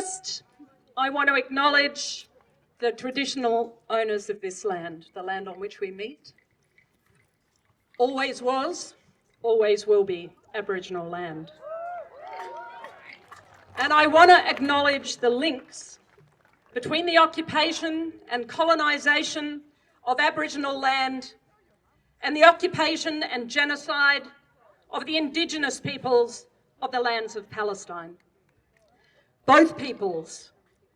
First, I want to acknowledge the traditional owners of this land, the land on which we meet. Always was, always will be Aboriginal land. And I want to acknowledge the links between the occupation and colonisation of Aboriginal land and the occupation and genocide of the Indigenous peoples of the lands of Palestine. Both peoples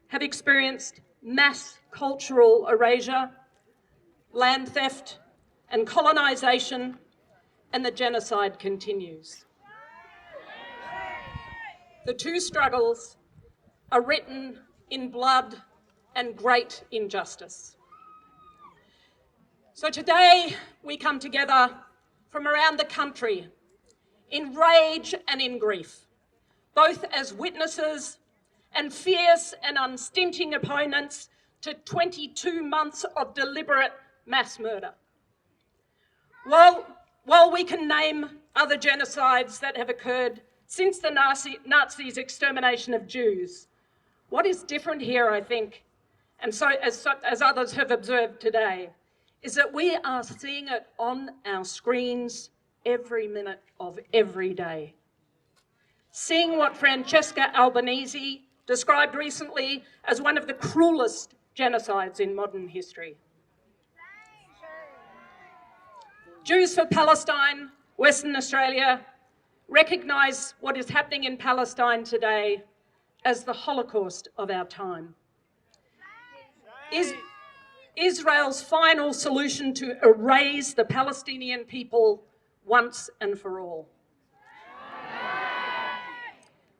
have experienced mass cultural erasure, land theft and colonisation, and the genocide continues. The two struggles are written in blood and great injustice. So today we come together from around the country in rage and in grief, both as witnesses and fierce and unstinting opponents to 22 months of deliberate mass murder. While we can name other genocides that have occurred since the Nazis' extermination of Jews, what is different here, I think, and so as others have observed today, is that we are seeing it on our screens every minute of every day. Seeing what Francesca Albanese described recently as one of the cruelest genocides in modern history. Jews for Palestine, Western Australia, recognise what is happening in Palestine today as the Holocaust of our time. Israel's final solution to erase the Palestinian people once and for all.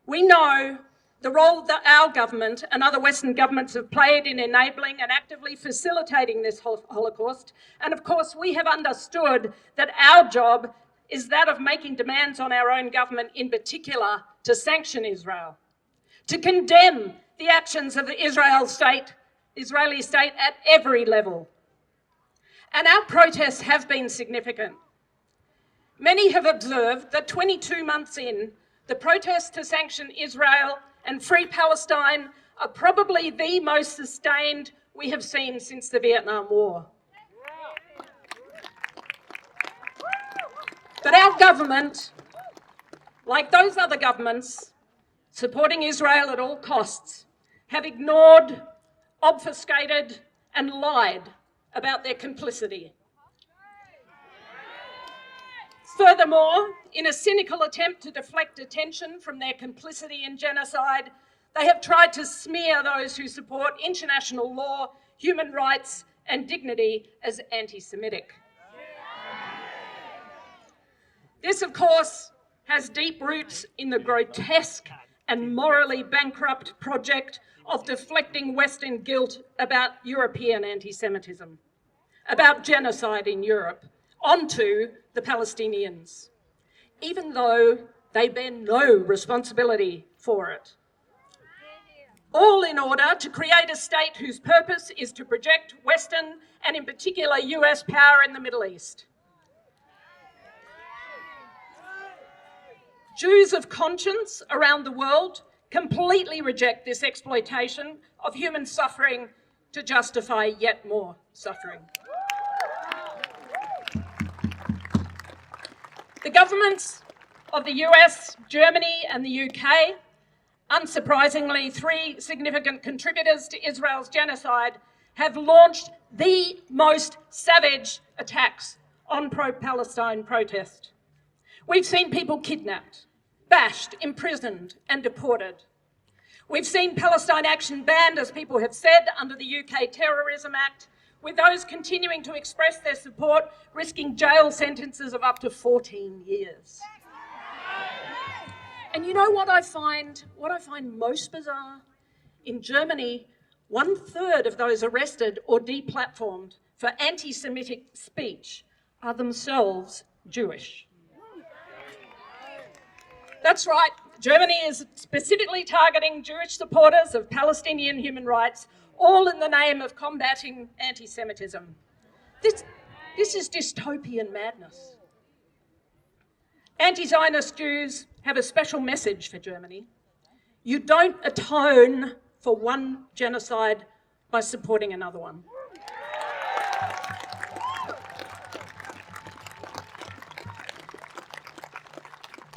We know the role that our government and other Western governments have played in enabling and actively facilitating this Holocaust. And of course, we have understood that our job is that of making demands on our own government, in particular, to sanction Israel, to condemn the actions of the Israeli state at every level. And our protests have been significant. Many have observed that 22 months in, the protests to sanction Israel and free Palestine are probably the most sustained we have seen since the Vietnam War. But our government, like those other governments supporting Israel at all costs, have ignored, obfuscated and lied about their complicity. Furthermore, in a cynical attempt to deflect attention from their complicity in genocide, they have tried to smear those who support international law, human rights and dignity as anti-Semitic. This, of course, has deep roots in the grotesque and morally bankrupt project of deflecting Western guilt about European anti-Semitism, about genocide in Europe, onto the Palestinians, even though they bear no responsibility for it. All in order to create a state whose purpose is to project Western and in particular US power in the Middle East. Jews of conscience around the world completely reject this exploitation of human suffering to justify yet more suffering. The governments of the US, Germany and the UK, unsurprisingly 3 significant contributors to Israel's genocide, have launched the most savage attacks on pro-Palestine protest. We've seen people kidnapped, bashed, imprisoned and deported. We've seen Palestine Action banned, as people have said, under the UK Terrorism Act, with those continuing to express their support risking jail sentences of up to 14 years. And you know what I find most bizarre? In Germany, 1/3 of those arrested or deplatformed for anti-Semitic speech are themselves Jewish. That's right, Germany is specifically targeting Jewish supporters of Palestinian human rights, all in the name of combating anti-Semitism. This is dystopian madness. Anti-Zionist Jews have a special message for Germany. You don't atone for one genocide by supporting another one.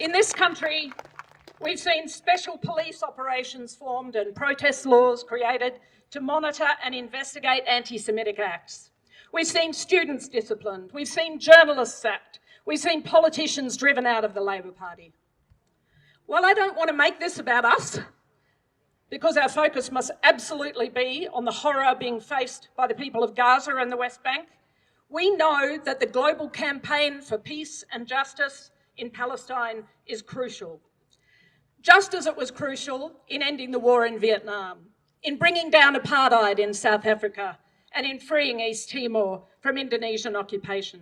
In this country, we've seen special police operations formed and protest laws created to monitor and investigate anti-Semitic acts. We've seen students disciplined, we've seen journalists sacked, we've seen politicians driven out of the Labor Party. Well, I don't want to make this about us, because our focus must absolutely be on the horror being faced by the people of Gaza and the West Bank. We know that the global campaign for peace and justice in Palestine is crucial, just as it was crucial in ending the war in Vietnam, in bringing down apartheid in South Africa, and in freeing East Timor from Indonesian occupation.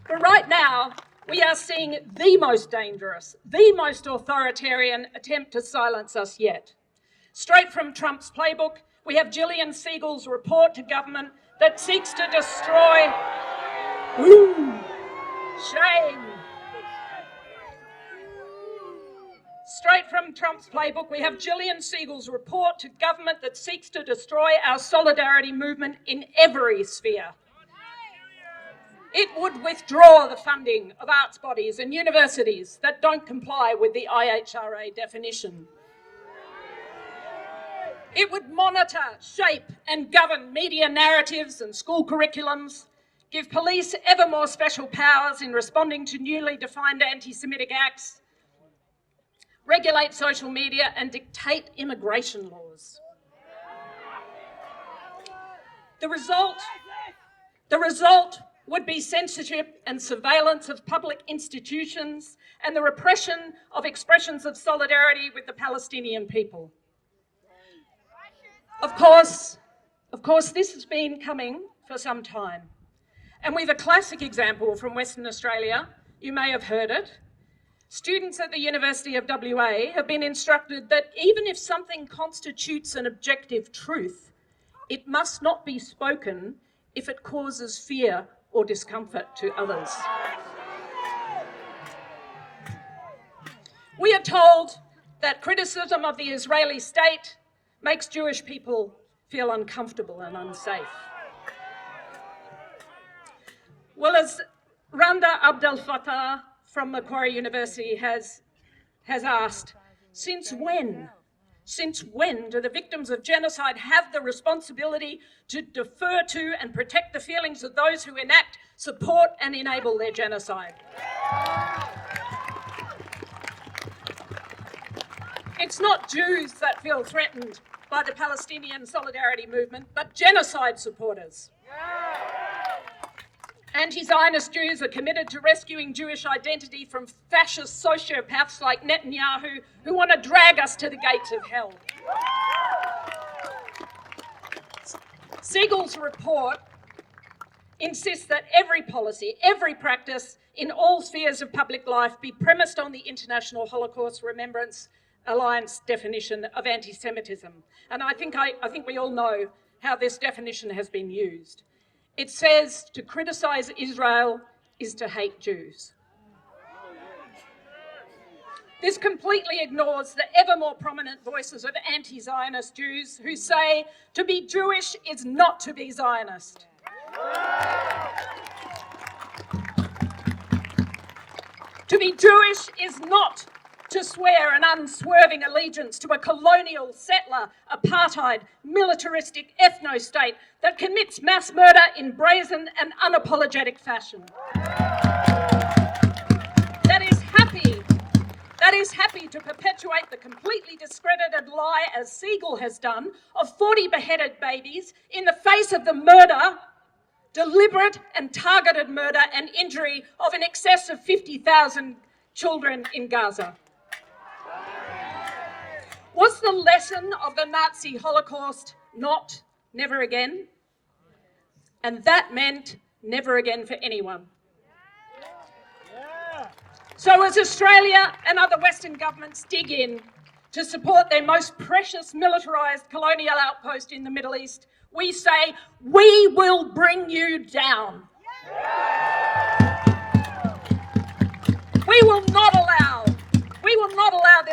But right now, we are seeing the most dangerous, the most authoritarian attempt to silence us yet. Straight from Trump's playbook, we have Jillian Segal's report to government that seeks to destroy... Shame. Straight from Trump's playbook, we have Jillian Segal's report to government that seeks to destroy our solidarity movement in every sphere. It would withdraw the funding of arts bodies and universities that don't comply with the IHRA definition. It would monitor, shape and govern media narratives and school curriculums, give police ever more special powers in responding to newly defined anti-Semitic acts, regulate social media and dictate immigration laws. The result would be censorship and surveillance of public institutions and the repression of expressions of solidarity with the Palestinian people. Of course, this has been coming for some time. And we've a classic example from Western Australia. You may have heard it. Students at the University of WA have been instructed that even if something constitutes an objective truth, it must not be spoken if it causes fear or discomfort to others. We are told that criticism of the Israeli state makes Jewish people feel uncomfortable and unsafe. Well, as Randa Abdel Fattah from Macquarie University has asked, since when do the victims of genocide have the responsibility to defer to and protect the feelings of those who enact, support and enable their genocide? It's not Jews that feel threatened by the Palestinian solidarity movement, but genocide supporters. Anti-Zionist Jews are committed to rescuing Jewish identity from fascist sociopaths like Netanyahu, who want to drag us to the gates of hell. Segal's report insists that every policy, every practice in all spheres of public life be premised on the International Holocaust Remembrance Alliance definition of anti-Semitism. And I think we all know how this definition has been used. It says to criticise Israel is to hate Jews. This completely ignores the ever more prominent voices of anti-Zionist Jews who say to be Jewish is not to be Zionist. To be Jewish is not to swear an unswerving allegiance to a colonial, settler, apartheid, militaristic ethno-state that commits mass murder in brazen and unapologetic fashion. That is happy to perpetuate the completely discredited lie, as Segal has done, of 40 beheaded babies in the face of the murder, deliberate and targeted murder and injury of in excess of 50,000 children in Gaza. Was the lesson of the Nazi Holocaust not never again? And that meant never again for anyone. So as Australia and other Western governments dig in to support their most precious militarised colonial outpost in the Middle East, we say, we will bring you down. We will not allow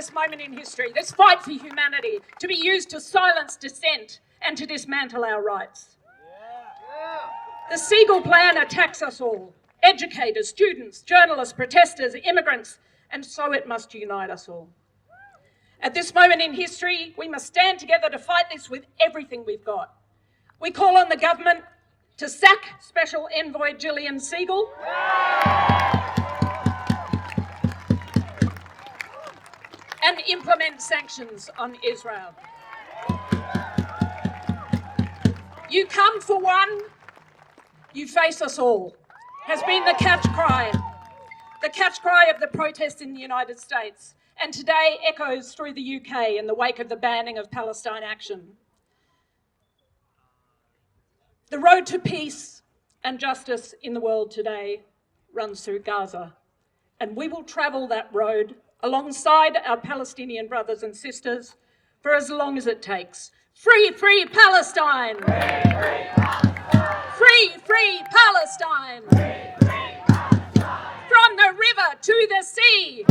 this moment in history, this fight for humanity, to be used to silence dissent and to dismantle our rights. The Segal plan attacks us all, educators, students, journalists, protesters, immigrants, and so it must unite us all. At this moment in history, we must stand together to fight this with everything we've got. We call on the government to sack Special Envoy Jillian Segal, and implement sanctions on Israel. You come for one, you face us all, has been the catch cry of the protests in the United States, and today echoes through the UK in the wake of the banning of Palestine action. The road to peace and justice in the world today runs through Gaza, and we will travel that road alongside our Palestinian brothers and sisters for as long as it takes. Free, free Palestine! Free, free Palestine! Free, free Palestine! Free, free Palestine! From the river to the sea!